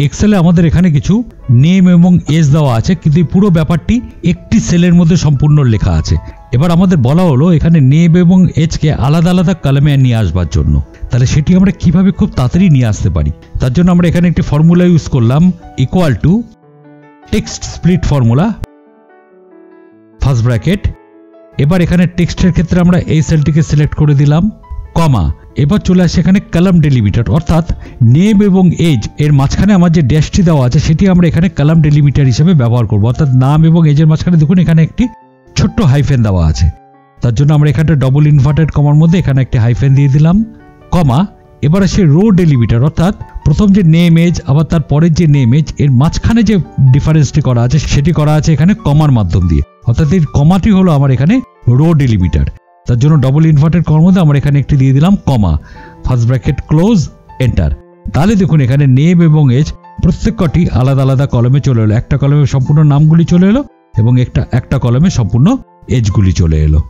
এক্সেলে আমাদের এখানে কিছু নেম এবং এজ দেওয়া আছে, কিন্তু এই পুরো ব্যাপারটি একটি সেলের মধ্যে সম্পূর্ণ লেখা আছে। এবার আমাদের বলা হলো এখানে নেম এবং এজকে আলাদা আলাদা কলামে নিয়ে আসবার জন্য। তাহলে সেটি আমরা কিভাবে খুব তাড়াতাড়ি নিয়ে আসতে পারি? তার জন্য আমরা এখানে একটি ফর্মুলা ইউজ করলাম, equal to text split formula, first bracket. এবার এখানে টেক্সটের ক্ষেত্রে আমরা এই সেলটিকে সিলেক্ট করে দিলাম, কমা। এবার চলে আসে এখানে কলাম ডেলিমিটার, অর্থাৎ নেম এবং এজ এর মাঝখানে আমার যে ড্যাশটি দেওয়া আছে সেটি আমরা এখানে কলাম ডেলিমিটার হিসেবে ব্যবহার করব। অর্থাৎ নাম এবং এজের মাঝখানে দেখুন এখানে একটি ছোট্ট হাইফেন দেওয়া আছে। তার জন্য আমরা এখানে ডবল ইনভার্টেড কমার মধ্যে এখানে একটি হাইফেন দিয়ে দিলাম, কমা। এবার আসে রো ডেলিমিটার, অর্থাৎ প্রথম যে নেম এজ আবার তার পরের যে নেম এজ এর মাঝখানে যে ডিফারেন্সটি করা আছে সেটি করা আছে এখানে কমার মাধ্যম দিয়ে। অর্থাৎ এই কমাটি হলো আমার এখানে রো ডেলিমিটার। তার জন্য ডবল ইনভার্টেড কমার মধ্যে আমরা এখানে একটি দিয়ে দিলাম, কমা, ফার্স্ট ব্র্যাকেট ক্লোজ, এন্টার। তাহলে দেখুন এখানে নেম এবং এজ প্রত্যেকটি আলাদা আলাদা কলমে চলে এলো। একটা কলমে সম্পূর্ণ নামগুলি চলে এলো এবং একটা কলমে সম্পূর্ণ এজগুলি চলে এলো।